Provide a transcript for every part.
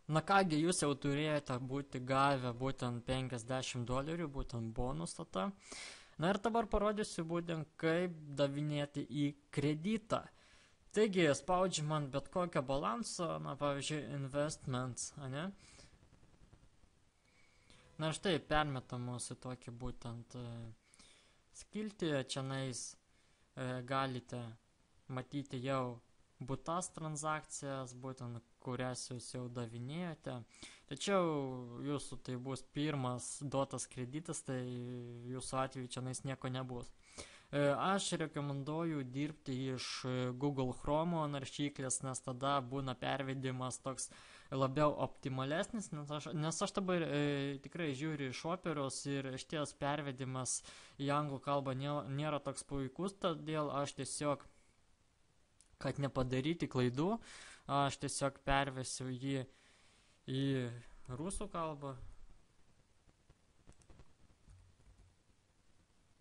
Na kągi, jūs jau turėjote būti gavę būtent $50, būtent bonusą tą. Na ir dabar parodysiu būtent, kaip davinėti į kreditą. Taigi, spaudžiam ant bet kokio balanso, na pavyzdžiui, investments, ne? Na štai, permetam mūsų tokį būtent skiltį, čianais galite matyti jau būtas transakcijas, būtent kurias jūs jau davinėjote. Tačiau jūsų tai bus pirmas duotas kreditas, tai jūsų atveju čianais nieko nebus. Aš rekomenduoju dirbti iš Google Chrome naršyklės, nes tada būna pervedimas toks labiau optimalesnis, nes aš dabar tikrai žiūriu iš operos ir išties pervedimas į anglų kalbą nėra toks puikus, todėl aš tiesiog, kad nepadaryti klaidų, aš tiesiog pervesiu jį į rusų kalbą,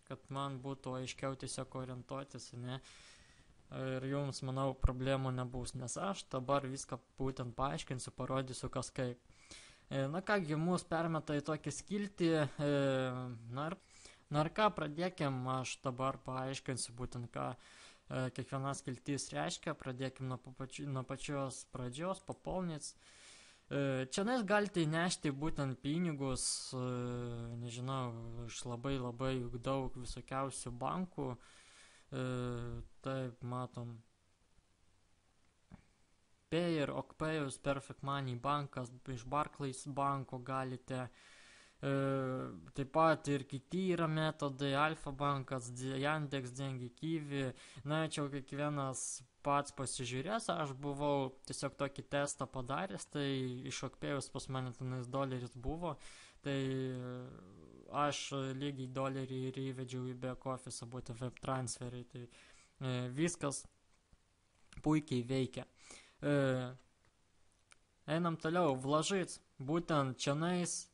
kad man būtų aiškiau tiesiog orientuotis, ne? Ir jums, manau, problemų nebus, nes aš dabar viską būtent paaiškinsiu, parodysiu kas kaip. Na kągi, mūsų permeta į tokį skiltį, na ir ką, pradėkim, aš dabar paaiškinsiu būtent ką kiekviena skiltis reiškia, pradėkim nuo pačios pradžios, popolnits. Čianais galite įnešti būtent pinigus, nežinau, iš labai daug visokiausių bankų. Taip, matom. Payer, Okpayus, Perfect Money bankas, iš Barclays banko galite. Taip pat ir kiti yra metodai, Alfa bankas, Yandex, Dengi, Kiwi. Na, čia kiekvienas pats pasižiūrės, aš buvau tiesiog tokį testą padaręs, tai iš Okpayus pas mane tenais $1 buvo, tai aš lygiai $1 ir įvedžiau į back office, būtent web transferį, tai viskas puikiai veikia. Einam toliau, vложить, būtent čianais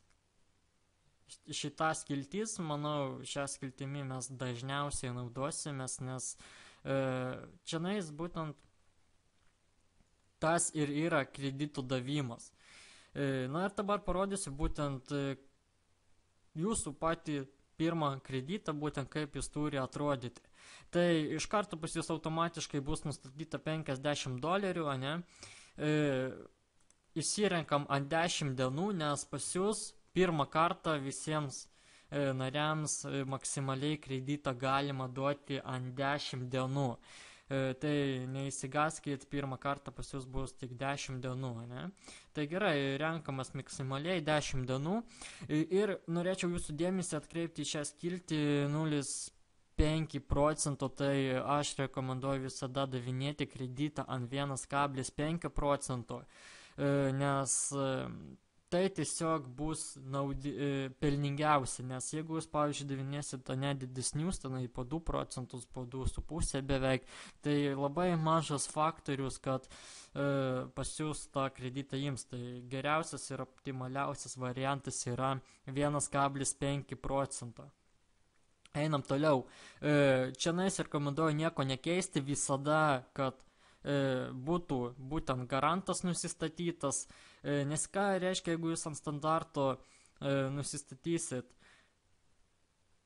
šitą skiltis, manau, šią skiltimį mes dažniausiai naudosimės, nes čianais būtent tas ir yra kreditų davimas. Na ir dabar parodysiu būtent jūsų patį pirmą kreditą, būtent kaip jis turi atrodyti. Tai iš karto pas jūs automatiškai bus nustatyta $50, ne? Įsirenkam ant 10 dienų, nes pas jūs pirmą kartą visiems nariams maksimaliai kreditą galima duoti ant 10 dienų. Tai neįsigaskit, pirmą kartą pas jūs bus tik 10 dienų, ne? Tai gerai, renkamas maksimaliai 10 dienų ir norėčiau jūsų dėmesį atkreipti į šią skiltį 0,5%, tai aš rekomenduoju visada davinėti kreditą ant 1,5%, nes tai tiesiog bus pelningiausia, nes jeigu jūs, pavyzdžiui, davinėsite nedidesnius, tenai po 2%, po 2,5% beveik, tai labai mažas faktorius, kad pas jūs tą kreditą ims. Tai geriausias ir optimaliausias variantas yra 1,5%. Einam toliau. Čianais rekomenduoju nieko nekeisti, visada, kad būtų būtent garantas nusistatytas, nes ką reiškia, jeigu jūs ant standarto nusistatysit.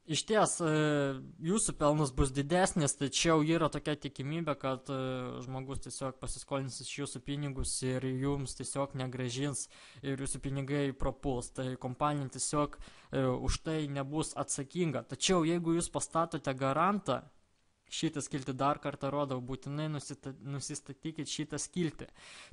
Iš ties, jūsų pelnas bus didesnis, tačiau yra tokia tikimybė, kad žmogus tiesiog pasiskolins iš jūsų pinigus ir jums tiesiog negrąžins ir jūsų pinigai prapuls. Tai kompanija tiesiog už tai nebus atsakinga. Tačiau jeigu jūs pastatote garantą, šitą skiltį dar kartą rodau, būtinai nusistatykit šitą skiltį.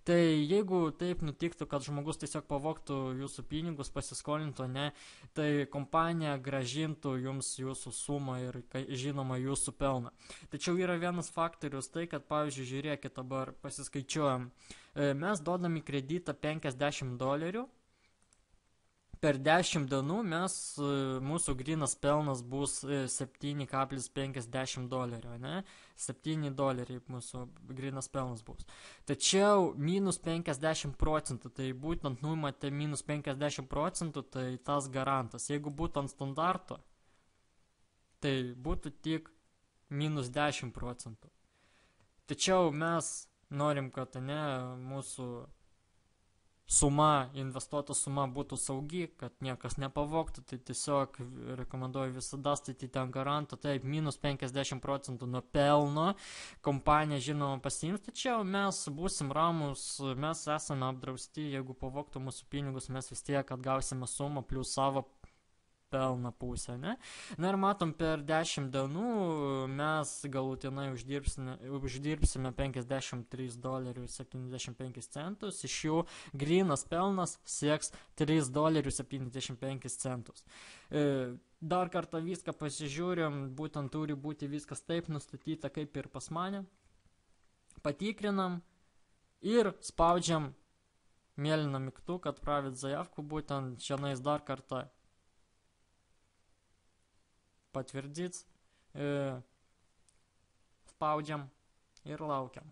Tai jeigu taip nutiktų, kad žmogus tiesiog pavogtų jūsų pinigus, pasiskolintų, ne, tai kompanija grąžintų jums jūsų sumą ir, žinoma, jūsų pelną. Tačiau yra vienas faktorius, tai kad, pavyzdžiui, žiūrėkit, dabar pasiskaičiuojam, mes duodami kreditą $50. Per 10 dienų mūsų grynas pelnas bus $7,50, ne? $7 mūsų grynas pelnas bus. Tačiau minus 50%, tai būtent numatė minus 50%, tai tas garantas. Jeigu būtų ant standarto, tai būtų tik minus 10%. Tačiau mes norim, kad mūsų suma, investuota suma būtų saugi, kad niekas nepavogtų, tai tiesiog rekomenduoju visada statyti ten garantą, taip, minus 50% nuo pelno kompanija žinoma pasiims, tačiau mes būsim ramus, mes esame apdrausti, jeigu pavogtų mūsų pinigus, mes vis tiek atgausime sumą plus savo pelną pusę, ne? Na ir matom, per 10 dienų mes galutinai uždirbsime $53.75, iš jų grynas pelnas sieks $3.75. Dar kartą viską pasižiūrim, būtent turi būti viskas taip nustatyta, kaip ir pas mane. Patikrinam ir spaudžiam mėlyną mygtuką, atpravit заявку, būtent šiandien dar kartą patvirdyt, spaudžiam ir laukiam.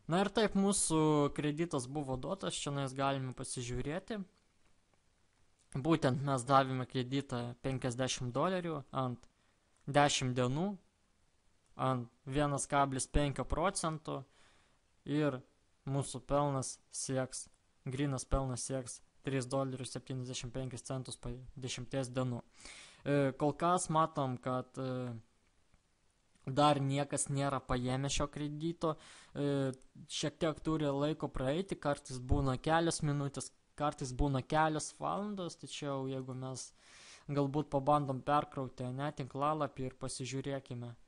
Na ir taip, mūsų kreditas buvo duotas, šiandien galime pasižiūrėti. Būtent mes davėme kreditą $50 ant 10 dienų, ant 1,5% ir mūsų pelnas sieks, grynas pelnas sieks $3.75 po 10 dienų. Kol kas matom, kad dar niekas nėra paėmę šio kredito, šiek tiek turi laiko praeiti, kartais būna kelios minutės, kartais būna kelios valandos, tačiau jeigu mes galbūt pabandom perkrauti tinklalapį ir pasižiūrėkime.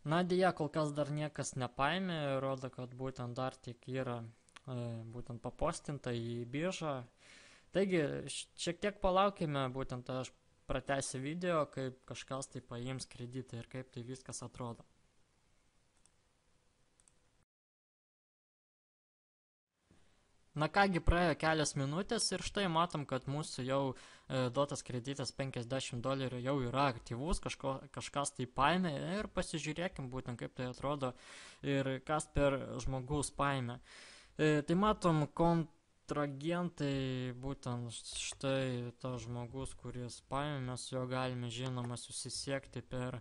Na, dėja, kol kas dar niekas nepaėmė, rodo, kad būtent dar tik yra būtent papostinta į biržą. Taigi, šiek tiek palaukime, būtent aš pratęsiu video, kaip kažkas tai paims kreditą ir kaip tai viskas atrodo. Na kągi, praėjo kelias minutės ir štai matom, kad mūsų jau duotas kreditas $50 jau yra aktyvus, kažkas tai paėmė ir pasižiūrėkim būtent kaip tai atrodo ir kas per žmogus paėmė. Tai matom, kontragentai, būtent štai tas žmogus, kuris paėmė, mes su juo galime žinoma susisiekti per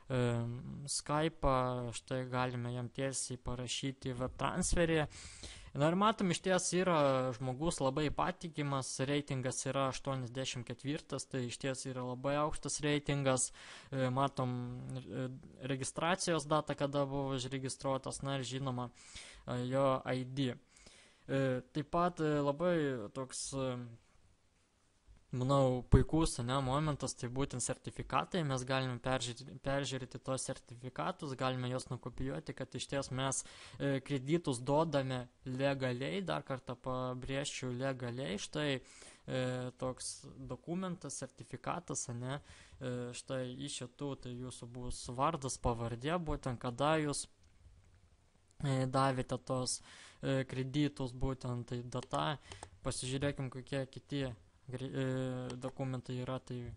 Skype'ą, štai galime jam tiesiai parašyti web transferį. Na ir matom, iš ties yra žmogus labai patikimas, reitingas yra 84, tai iš ties yra labai aukštas reitingas, matom registracijos datą, kada buvo užregistruotas, na ir žinoma jo ID. Taip pat labai toks, manau, puikus momentas, tai būtent sertifikatai, mes galime peržiūrėti tos sertifikatus, galime juos nukopijuoti, kad iš ties mes kreditus duodame legaliai, dar kartą pabrėžčiau legaliai, štai toks dokumentas, sertifikatas, štai iš šitų, tai jūsų bus vardas, pavardė, būtent kada jūs davėte tos kreditus, būtent tai data, pasižiūrėkim, kokie kiti dokumentai yra, tai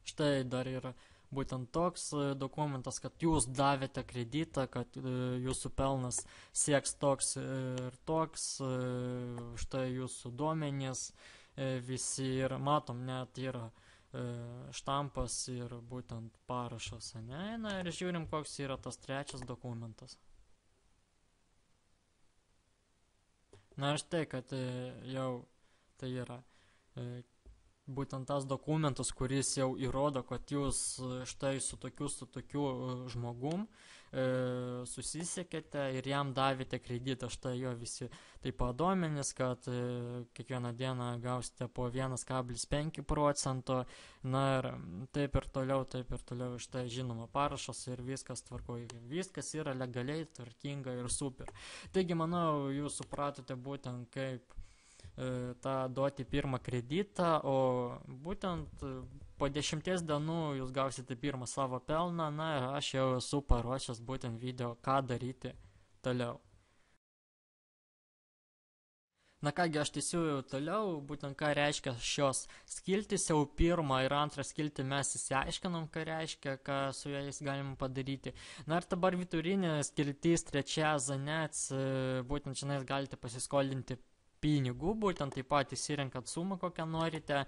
štai dar yra būtent toks dokumentas, kad jūs davėte kreditą, kad jūsų pelnas sieks toks ir toks, štai jūsų duomenys visi ir matom, net yra štampas ir būtent parašas, Na ir žiūrim, koks yra tas trečias dokumentas. Na ir štai, kad jau tai yra būtent tas dokumentas, kuris jau įrodo, kad jūs štai su tokiu žmogum susisiekėte ir jam davėte kreditą, štai jo visi taip pat duomenys, kad kiekvieną dieną gausite po 1,5%, na ir taip ir toliau, štai žinoma parašas ir viskas tvarkoja, viskas yra legaliai, tvarkinga ir super. Taigi, manau, jūs supratote būtent kaip tą duoti pirmą kreditą, o būtent po 10 dienų jūs gausite pirmą savo pelną, na ir aš jau esu paruošęs būtent video, ką daryti toliau. Na kągi, aš tęsiu toliau, būtent ką reiškia šios skiltys, jau pirmą ir antrą skiltį mes įsiaiškinom, ką reiškia, ką su jais galima padaryti. Na ir dabar vidurinė skiltis, trečia zanets, būtent šiandien galite pasiskolinti pinigų, būtent taip pat įsirenkat sumą, kokią norite,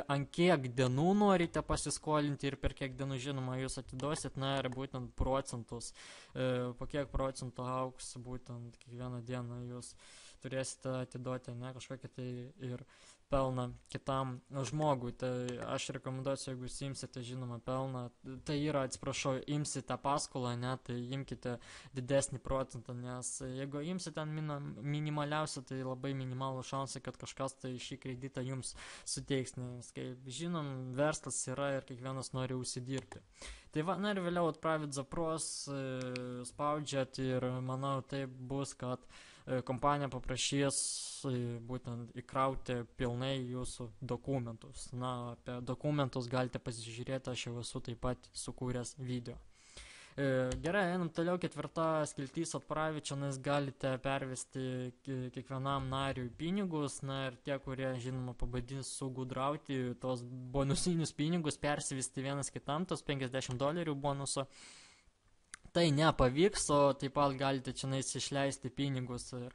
ant kiek dienų norite pasiskolinti ir per kiek dienų, žinoma, jūs atiduosit, na ir būtent procentus, po kiek procentų auks būtent kiekvieną dieną jūs turėsite atiduoti, ne, kažkokį tai ir pelną kitam žmogui. Tai aš rekomenduosiu, jeigu jūs imsite, žinoma, pelną, tai yra, atsiprašau, imsite paskolą, ne, tai imkite didesnį procentą, nes jeigu imsite minimaliausią, tai labai minimalų šansai, kad kažkas tai šį kreditą jums suteiks, nes, kaip žinom, verslas yra ir kiekvienas nori užsidirbti. Tai va, na ir vėliau atpravit zapros, spaudžiat ir manau taip bus, kad kompanija paprašys būtent įkrauti pilnai jūsų dokumentus. Na, apie dokumentus galite pasižiūrėti, aš jau esu taip pat sukūręs video. Gerai, einam toliau, ketvirta skiltys atpravit, čia galite pervesti kiekvienam nariui pinigus, na ir tie, kurie, žinoma, pabandys sugudrauti tos bonusinius pinigus, persivesti vienas kitam, tos $50 bonuso. Tai nepavyks, o taip pat galite čia išleisti pinigus ir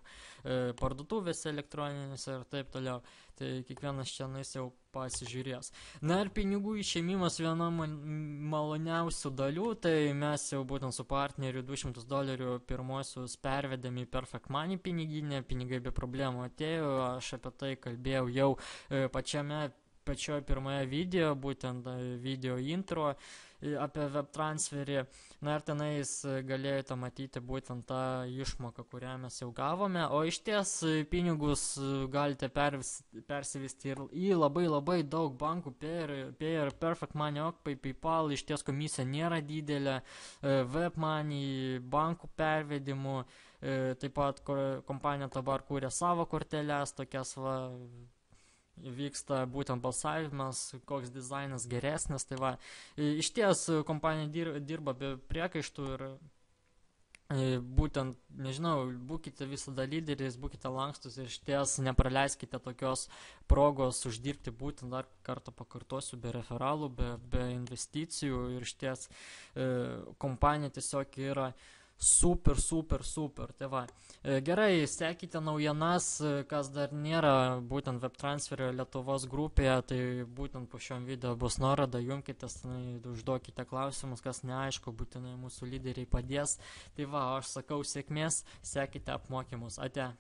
parduotuvėse elektroninėse ir taip toliau. Tai kiekvienas čia jau pasižiūrės. Na ir pinigų išėmimas viena maloniausių dalių, tai mes jau būtent su partneriu $200 pirmosius pervedėm į Perfect Money piniginę, pinigai be problemų atėjo, aš apie tai kalbėjau jau pačioje pirmoje video, būtent video intro apie web transferį. Na ir tenais galėjote matyti būtent tą išmoką, kurią mes jau gavome, o iš ties pinigus galite persivesti ir į labai daug bankų, per Perfect Money, OkPay, PayPal, iš ties komisija nėra didelė, WebMoney, bankų pervedimų, taip pat kompanija dabar kūrė savo korteles, tokias va, vyksta būtent balsavimas, koks dizainas geresnis, tai va, iš ties kompanija dirba be priekaištų ir būtent, nežinau, būkite visada lyderiais, būkite lankstus ir iš ties nepraleiskite tokios progos uždirbti, būtent dar kartą pakartosiu, be referalų, be investicijų ir iš ties kompanija tiesiog yra super. Tai va. Gerai, sekite naujienas, kas dar nėra būtent web transferio Lietuvos grupėje, tai būtent po šiom video bus nuoroda, jungkitės, užduokite klausimus, kas neaišku, būtinai mūsų lyderiai padės. Tai va, aš sakau sėkmės, sekite apmokymus. Ate.